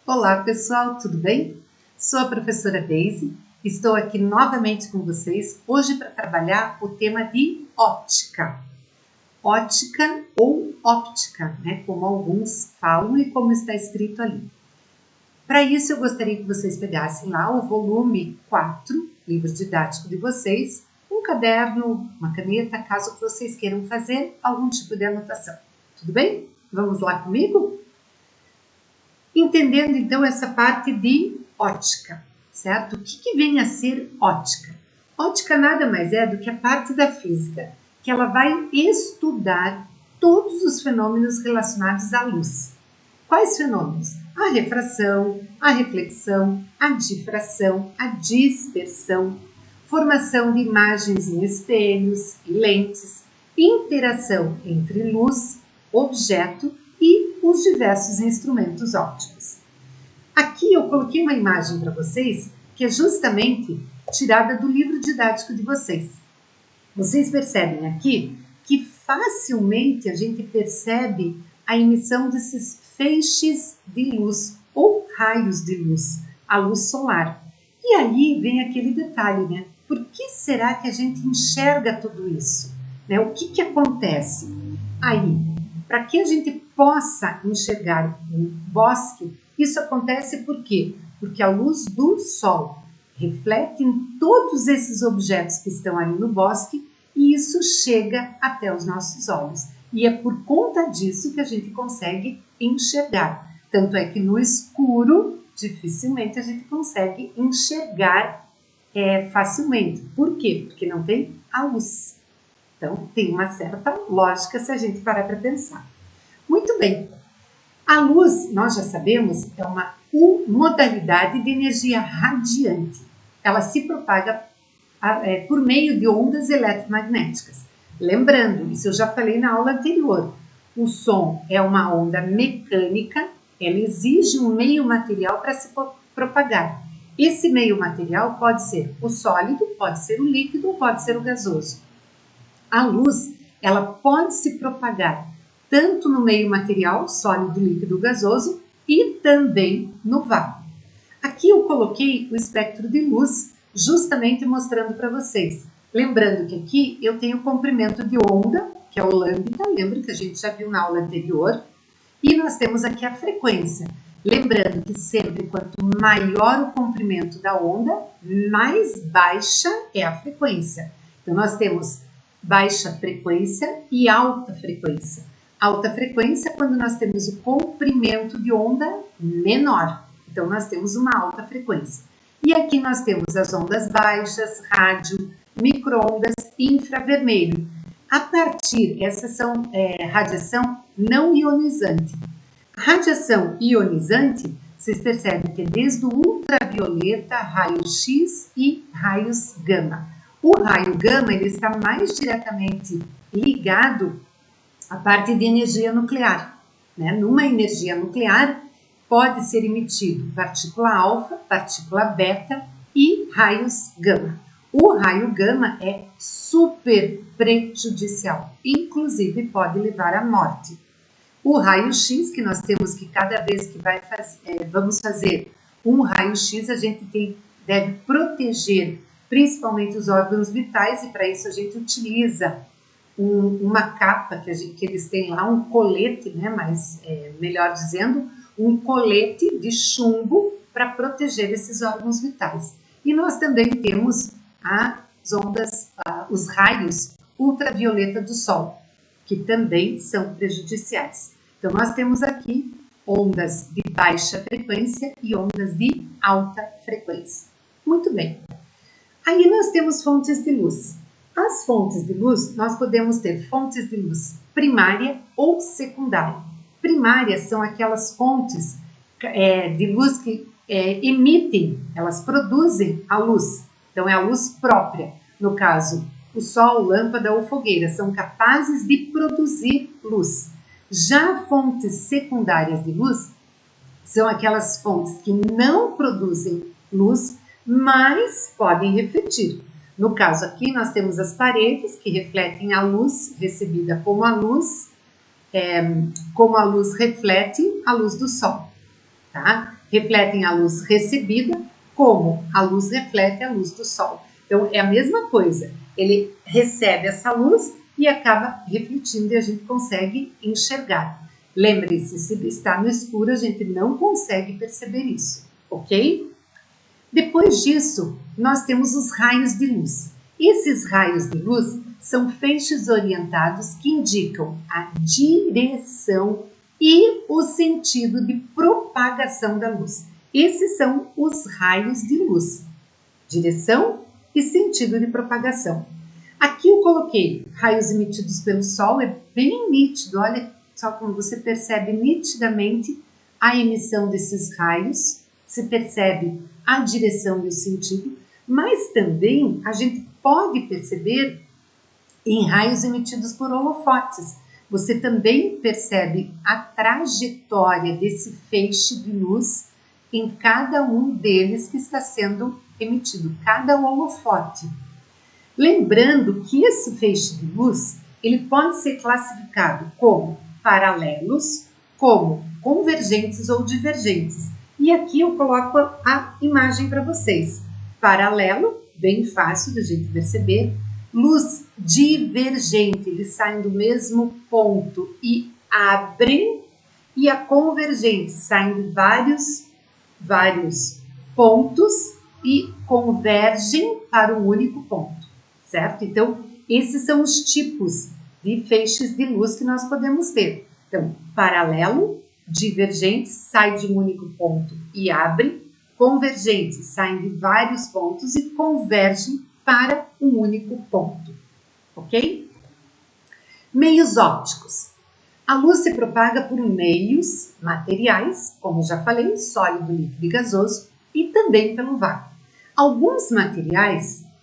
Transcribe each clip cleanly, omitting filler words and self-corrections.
Olá pessoal, tudo bem? Sou a professora Daisy, estou aqui novamente com vocês hoje para trabalhar o tema de ótica. Ótica ou óptica, né? Como alguns falam e como está escrito ali. Para isso eu gostaria que vocês pegassem lá o volume 4, livro didático de vocês, um caderno, uma caneta, caso vocês queiram fazer algum tipo de anotação. Tudo bem? Vamos lá comigo? Entendendo então essa parte de ótica, certo? O que vem a ser ótica? Ótica nada mais é do que a parte da física que ela vai estudar todos os fenômenos relacionados à luz. Quais fenômenos? A refração, a reflexão, a difração, a dispersão, formação de imagens em espelhos e lentes, interação entre luz, objeto e os diversos instrumentos ópticos. Aqui eu coloquei uma imagem para vocês que é justamente tirada do livro didático de vocês. Vocês percebem aqui que facilmente a gente percebe a emissão desses feixes de luz ou raios de luz, a luz solar. E aí vem aquele detalhe, né? Por que será que a gente enxerga tudo isso? Né? O que acontece? Aí, para que a gente possa enxergar um bosque, isso acontece por quê? Porque a luz do sol reflete em todos esses objetos que estão ali no bosque e isso chega até os nossos olhos. E é por conta disso que a gente consegue enxergar. Tanto é que no escuro, dificilmente a gente consegue enxergar facilmente. Por quê? Porque não tem a luz. Então, tem uma certa lógica se a gente parar para pensar. Muito bem. A luz, nós já sabemos, é uma modalidade de energia radiante. Ela se propaga por meio de ondas eletromagnéticas. Lembrando, isso eu já falei na aula anterior, o som é uma onda mecânica, ela exige um meio material para se propagar. Esse meio material pode ser o sólido, pode ser o líquido, pode ser o gasoso. A luz, ela pode se propagar tanto no meio material, sólido, líquido, gasoso, e também no vácuo. Aqui eu coloquei o espectro de luz, justamente mostrando para vocês. Lembrando que aqui eu tenho o comprimento de onda, que é o lambda, lembra que a gente já viu na aula anterior, e nós temos aqui a frequência. Lembrando que sempre quanto maior o comprimento da onda, mais baixa é a frequência. Então nós temos baixa frequência e alta frequência. Alta frequência quando nós temos o comprimento de onda menor. Então, nós temos uma alta frequência. E aqui nós temos as ondas baixas, rádio, micro-ondas e infravermelho. A partir, essas são radiação não ionizante. Radiação ionizante, vocês percebem que é desde o ultravioleta, raio-x e raios gama. O raio gama ele está mais diretamente ligado à parte de energia nuclear. Né? Numa energia nuclear pode ser emitido partícula alfa, partícula beta e raios gama. O raio gama é super prejudicial, inclusive pode levar à morte. O raio-x, que nós temos que cada vez que vamos fazer um raio-x, a gente deve proteger principalmente os órgãos vitais, e para isso a gente utiliza uma capa que eles têm lá, um colete, né, mas melhor dizendo, um colete de chumbo para proteger esses órgãos vitais. E nós também temos as ondas, os raios ultravioleta do sol, que também são prejudiciais. Então nós temos aqui ondas de baixa frequência e ondas de alta frequência. Muito bem. Aí nós temos fontes de luz. As fontes de luz, nós podemos ter fontes de luz primária ou secundária. Primárias são aquelas fontes de luz que emitem, elas produzem a luz. Então, é a luz própria. No caso, o sol, lâmpada ou fogueira são capazes de produzir luz. Já fontes secundárias de luz são aquelas fontes que não produzem luz, mas podem refletir. No caso aqui, nós temos as paredes que refletem a luz recebida como a luz reflete a luz do sol. Tá? refletem a luz recebida, como a luz reflete a luz do Sol. Então, é a mesma coisa. Ele recebe essa luz e acaba refletindo e a gente consegue enxergar. Lembre-se, se está no escuro, a gente não consegue perceber isso, ok? Depois disso, nós temos os raios de luz. Esses raios de luz são feixes orientados que indicam a direção e o sentido de propagação da luz. Esses são os raios de luz. Direção e sentido de propagação. Aqui eu coloquei raios emitidos pelo Sol, é bem nítido, olha só como você percebe nitidamente a emissão desses raios, se percebe a direção e o sentido, mas também a gente pode perceber em raios emitidos por holofotes. Você também percebe a trajetória desse feixe de luz em cada um deles que está sendo emitido, cada holofote. Lembrando que esse feixe de luz, ele pode ser classificado como paralelos, como convergentes ou divergentes. E aqui eu coloco a imagem para vocês. Paralelo, bem fácil de a gente perceber. Luz divergente, eles saem do mesmo ponto e abrem. E a convergente, saem de vários pontos e convergem para um único ponto, certo? Então, esses são os tipos de feixes de luz que nós podemos ter. Então, paralelo, divergente, sai de um único ponto e abre. Convergente, saem de vários pontos e convergem para um único ponto, ok? Meios ópticos. A luz se propaga por meios materiais, como já falei, sólido, líquido e gasoso, e também pelo vácuo.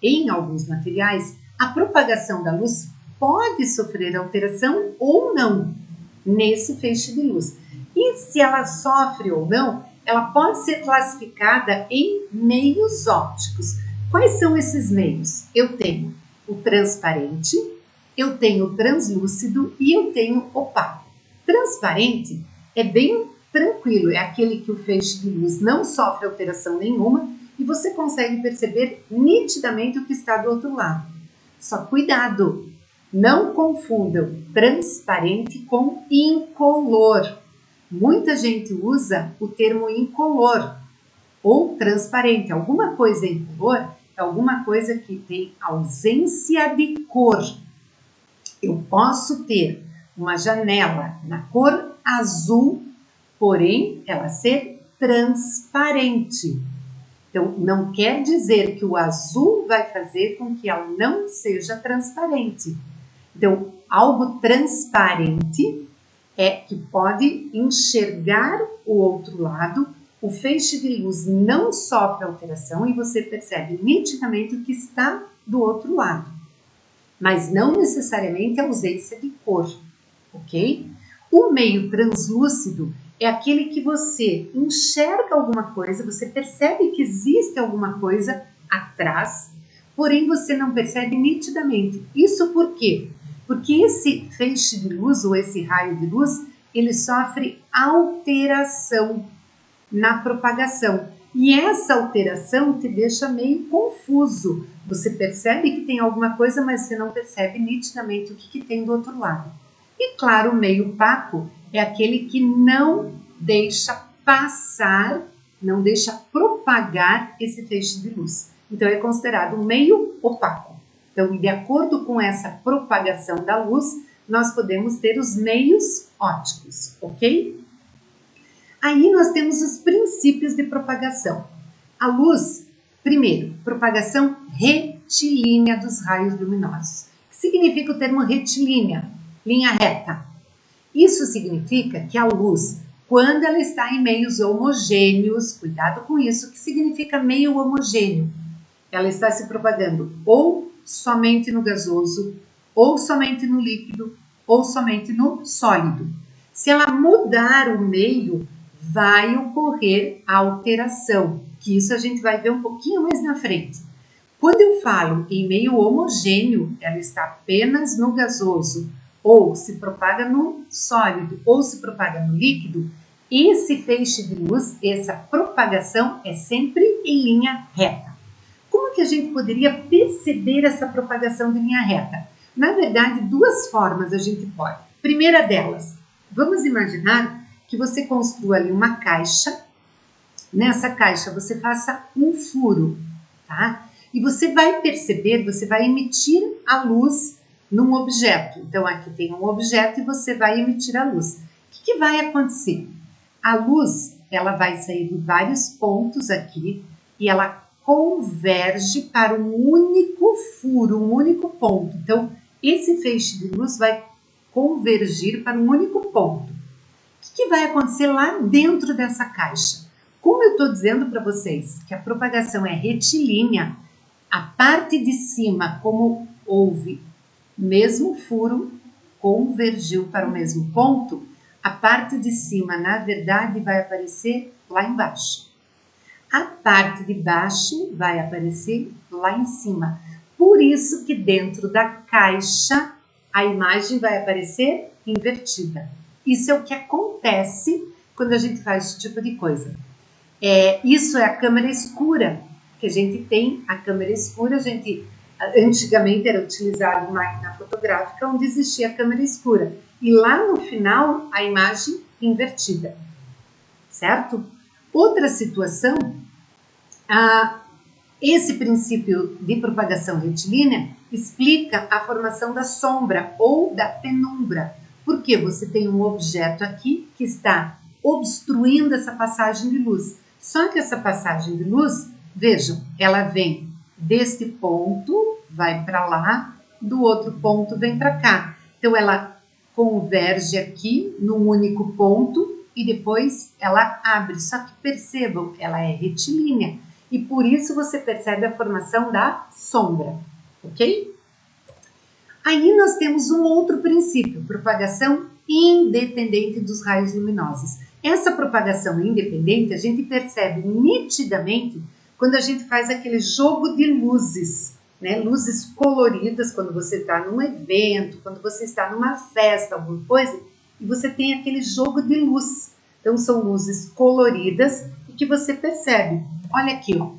Em alguns materiais, a propagação da luz pode sofrer alteração ou não nesse feixe de luz. E se ela sofre ou não, ela pode ser classificada em meios ópticos. Quais são esses meios? Eu tenho o transparente, eu tenho o translúcido e eu tenho opaco. Transparente é bem tranquilo, é aquele que o feixe de luz não sofre alteração nenhuma e você consegue perceber nitidamente o que está do outro lado. Só cuidado, não confundam transparente com incolor. Muita gente usa o termo incolor ou transparente. Alguma coisa incolor é alguma coisa que tem ausência de cor. Eu posso ter uma janela na cor azul, porém ela ser transparente. Então, não quer dizer que o azul vai fazer com que ela não seja transparente. Então, algo transparente é que pode enxergar o outro lado, o feixe de luz não sofre alteração e você percebe nitidamente o que está do outro lado, mas não necessariamente a ausência de cor, ok? O meio translúcido é aquele que você enxerga alguma coisa, você percebe que existe alguma coisa atrás, porém você não percebe nitidamente. Isso por quê? Porque esse feixe de luz ou esse raio de luz, ele sofre alteração na propagação. E essa alteração te deixa meio confuso. Você percebe que tem alguma coisa, mas você não percebe nitidamente o que tem do outro lado. E claro, o meio opaco é aquele que não deixa passar, não deixa propagar esse feixe de luz. Então é considerado um meio opaco. Então, de acordo com essa propagação da luz, nós podemos ter os meios ópticos, ok? Aí nós temos os princípios de propagação. A luz, primeiro, propagação retilínea dos raios luminosos. O que significa o termo retilínea? Linha reta. Isso significa que a luz, quando ela está em meios homogêneos, cuidado com isso, o que significa meio homogêneo? Ela está se propagando ou somente no gasoso, ou somente no líquido, ou somente no sólido. Se ela mudar o meio, vai ocorrer a alteração, que isso a gente vai ver um pouquinho mais na frente. Quando eu falo em meio homogêneo, ela está apenas no gasoso, ou se propaga no sólido, ou se propaga no líquido, esse feixe de luz, essa propagação é sempre em linha reta. Como que a gente poderia perceber essa propagação de linha reta? Na verdade, duas formas a gente pode. Primeira delas, vamos imaginar que você construa ali uma caixa. Nessa caixa você faça um furo, tá? E você vai perceber, você vai emitir a luz num objeto. Então aqui tem um objeto e você vai emitir a luz. O que vai acontecer? A luz, ela vai sair de vários pontos aqui e ela converge para um único furo, um único ponto. Então, esse feixe de luz vai convergir para um único ponto. O que vai acontecer lá dentro dessa caixa? Como eu estou dizendo para vocês que a propagação é retilínea, a parte de cima, como houve mesmo furo, convergiu para o mesmo ponto, a parte de cima, na verdade, vai aparecer lá embaixo. A parte de baixo vai aparecer lá em cima. Por isso que dentro da caixa a imagem vai aparecer invertida. Isso é o que acontece quando a gente faz esse tipo de coisa. Isso é a câmera escura que a gente tem. A câmera escura, antigamente era utilizada em máquina fotográfica onde existia a câmera escura. E lá no final a imagem invertida, certo? Outra situação, esse princípio de propagação retilínea explica a formação da sombra ou da penumbra, porque você tem um objeto aqui que está obstruindo essa passagem de luz. Só que essa passagem de luz, vejam, ela vem deste ponto, vai para lá, do outro ponto vem para cá. Então ela converge aqui num único ponto e depois ela abre. Só que percebam, ela é retilínea e por isso você percebe a formação da sombra, ok? Aí nós temos um outro princípio, propagação independente dos raios luminosos. Essa propagação independente a gente percebe nitidamente quando a gente faz aquele jogo de luzes, né? Luzes coloridas quando você está num evento, quando você está numa festa, alguma coisa, e você tem aquele jogo de luz. Então são luzes coloridas e que você percebe. Olha aqui, ó.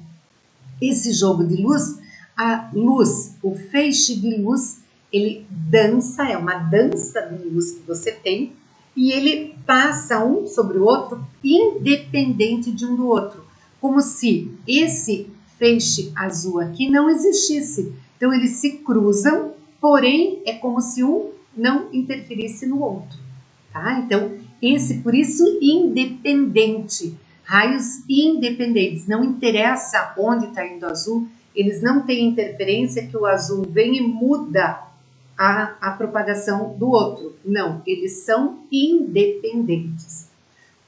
Esse jogo de luz, a luz, o feixe de luz, ele dança, é uma dança de luz que você tem, e ele passa um sobre o outro, independente de um do outro, como se esse feixe azul aqui não existisse. Então eles se cruzam, porém é como se um não interferisse no outro, tá? Então por isso independente, raios independentes, não interessa onde está indo o azul, eles não têm interferência que o azul vem e muda a propagação do outro. Não, eles são independentes.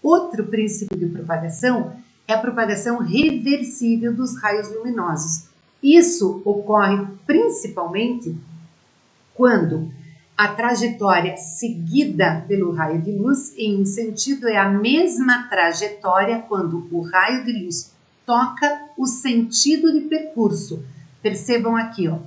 Outro princípio de propagação é a propagação reversível dos raios luminosos. Isso ocorre principalmente quando a trajetória seguida pelo raio de luz em um sentido é a mesma trajetória quando o raio de luz toca o sentido de percurso. Percebam aqui, ó.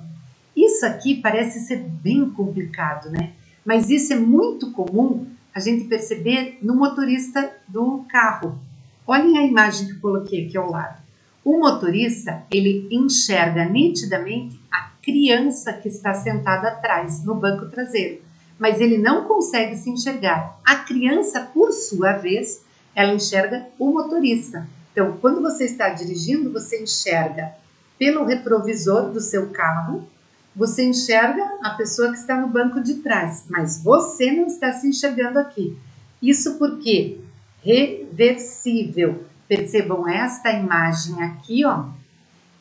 Isso aqui parece ser bem complicado, né? Mas isso é muito comum a gente perceber no motorista do carro. Olhem a imagem que eu coloquei aqui ao lado. O motorista, ele enxerga nitidamente a criança que está sentada atrás, no banco traseiro. Mas ele não consegue se enxergar. A criança, por sua vez, ela enxerga o motorista. Então, quando você está dirigindo, você enxerga pelo retrovisor do seu carro, você enxerga a pessoa que está no banco de trás, mas você não está se enxergando aqui. Isso porque reversível. Percebam esta imagem aqui, ó.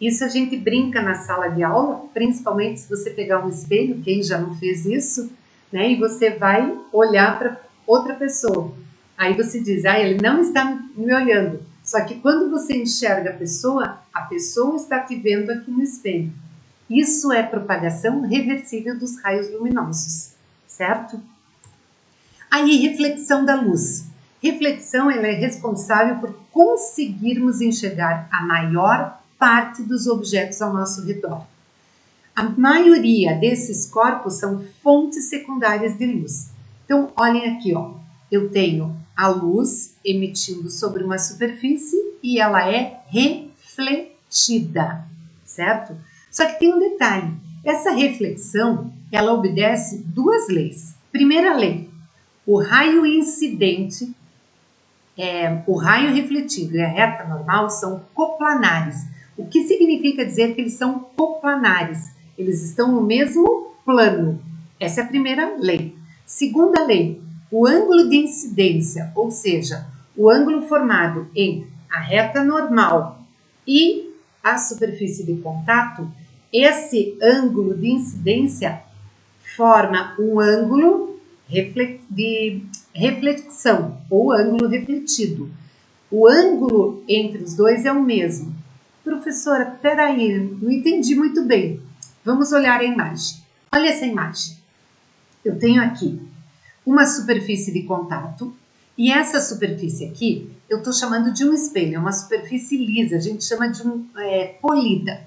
Isso a gente brinca na sala de aula, principalmente se você pegar um espelho, quem já não fez isso, né? E você vai olhar para outra pessoa. Aí você diz, ele não está me olhando. Só que quando você enxerga a pessoa está te vendo aqui no espelho. Isso é propagação reversível dos raios luminosos, certo? Aí, reflexão da luz. Reflexão, ela é responsável por conseguirmos enxergar a maior parte dos objetos ao nosso redor. A maioria desses corpos são fontes secundárias de luz. Então, olhem aqui, ó. Eu tenho a luz emitindo sobre uma superfície e ela é refletida, certo? Só que tem um detalhe, essa reflexão, ela obedece duas leis. Primeira lei, o raio incidente, o raio refletido e a reta normal são coplanares. O que significa dizer que eles são coplanares? Eles estão no mesmo plano. Essa é a primeira lei. Segunda lei, o ângulo de incidência, ou seja, o ângulo formado entre a reta normal e a superfície de contato, esse ângulo de incidência forma um ângulo de reflexão ou ângulo refletido. O ângulo entre os dois é o mesmo. Professora, peraí, não entendi muito bem. Vamos olhar a imagem. Olha essa imagem. Eu tenho aqui uma superfície de contato e essa superfície aqui eu estou chamando de um espelho, é uma superfície lisa, a gente chama de polida.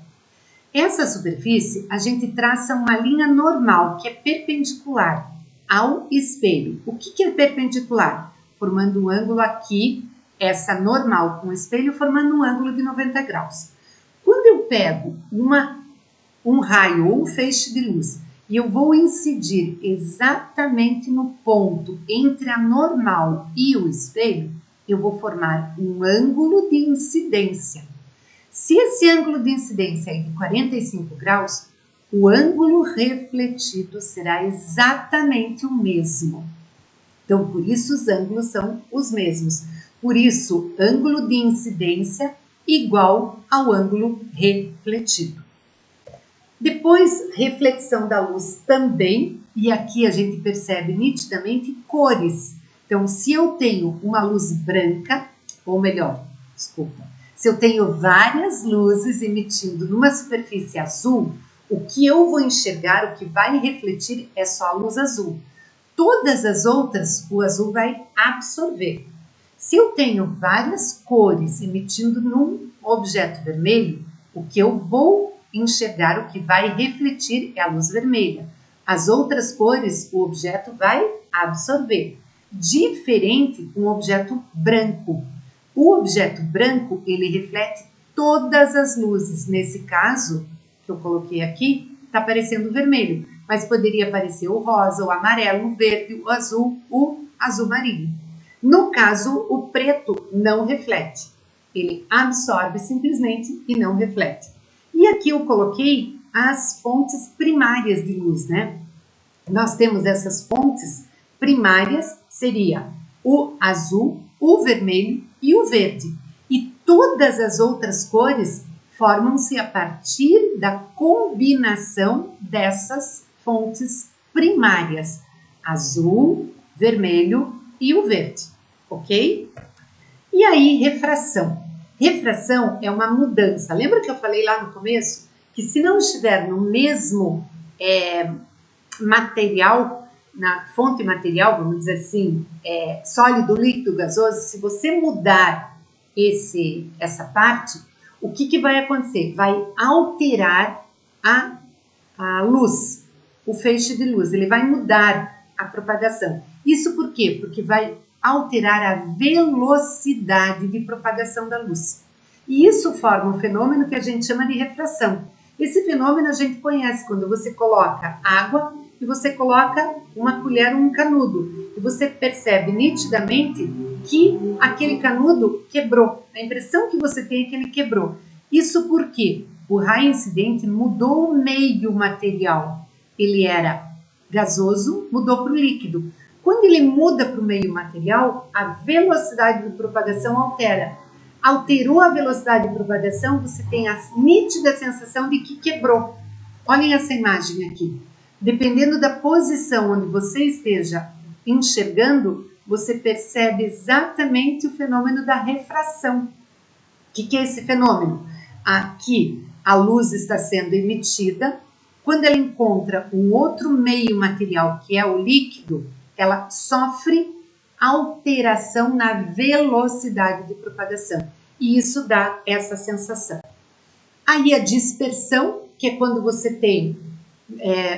Essa superfície a gente traça uma linha normal que é perpendicular ao espelho. O que é perpendicular? Formando um ângulo aqui, essa normal com o espelho formando um ângulo de 90 graus. Quando eu pego um raio ou um feixe de luz e eu vou incidir exatamente no ponto entre a normal e o espelho, eu vou formar um ângulo de incidência. Se esse ângulo de incidência é de 45 graus, o ângulo refletido será exatamente o mesmo. Então, por isso os ângulos são os mesmos. Por isso, ângulo de incidência igual ao ângulo refletido. Depois, reflexão da luz também, e aqui a gente percebe nitidamente cores. Então, se eu tenho uma luz branca, ou melhor, desculpa, se eu tenho várias luzes emitindo numa superfície azul, o que eu vou enxergar, o que vai refletir é só a luz azul. Todas as outras, o azul vai absorver. Se eu tenho várias cores emitindo num objeto vermelho, o que eu vou enxergar, o que vai refletir é a luz vermelha. As outras cores, o objeto vai absorver. Diferente um objeto branco. O objeto branco, ele reflete todas as luzes. Nesse caso, que eu coloquei aqui, está aparecendo vermelho. Mas poderia aparecer o rosa, o amarelo, o verde, o azul marinho. No caso, o preto não reflete. Ele absorve simplesmente e não reflete. E aqui eu coloquei as fontes primárias de luz, né? Nós temos essas fontes primárias, seria o azul, o vermelho e o verde. E todas as outras cores formam-se a partir da combinação dessas fontes primárias, azul, vermelho e o verde, ok? E aí, refração. Refração é uma mudança. Lembra que eu falei lá no começo? Que se não estiver no mesmo material, na fonte material, vamos dizer assim, sólido, líquido, gasoso, se você mudar essa parte, o que vai acontecer? Vai alterar a luz, o feixe de luz, ele vai mudar a propagação. Isso por quê? Porque vai alterar a velocidade de propagação da luz. E isso forma um fenômeno que a gente chama de refração. Esse fenômeno a gente conhece quando você coloca água e você coloca uma colher ou um canudo. E você percebe nitidamente que aquele canudo quebrou. A impressão que você tem é que ele quebrou. Isso porque o raio incidente mudou o meio material. Ele era gasoso, mudou para o líquido. Quando ele muda para o meio material, a velocidade de propagação altera. Alterou a velocidade de propagação, você tem a nítida sensação de que quebrou. Olhem essa imagem aqui. Dependendo da posição onde você esteja enxergando, você percebe exatamente o fenômeno da refração. O que é esse fenômeno? Aqui a luz está sendo emitida. Quando ela encontra um outro meio material, que é o líquido, ela sofre alteração na velocidade de propagação. E isso dá essa sensação. Aí a dispersão, que é quando você tem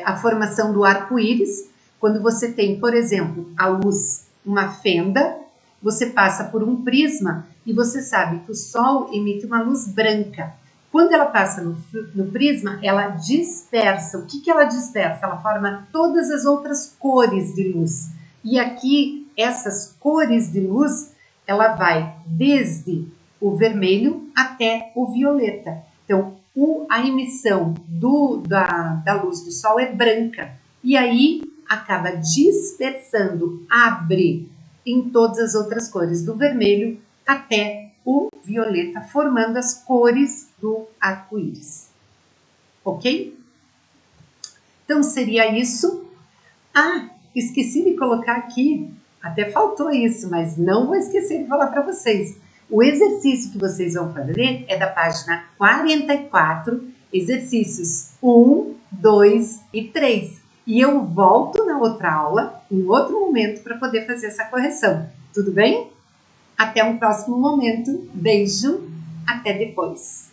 a formação do arco-íris, quando você tem, por exemplo, a luz, uma fenda, você passa por um prisma e você sabe que o Sol emite uma luz branca. Quando ela passa no prisma, ela dispersa. O que ela dispersa? Ela forma todas as outras cores de luz. E aqui, essas cores de luz, ela vai desde o vermelho até o violeta. Então, a emissão da luz do Sol é branca. E aí, acaba dispersando, abre em todas as outras cores, do vermelho até o violeta, formando as cores do arco-íris. Ok? Então, seria isso. Ah, esqueci de colocar aqui, até faltou isso, mas não vou esquecer de falar para vocês. O exercício que vocês vão fazer é da página 44, exercícios 1, 2 e 3. E eu volto na outra aula, em outro momento, para poder fazer essa correção. Tudo bem? Até um próximo momento. Beijo. Até depois.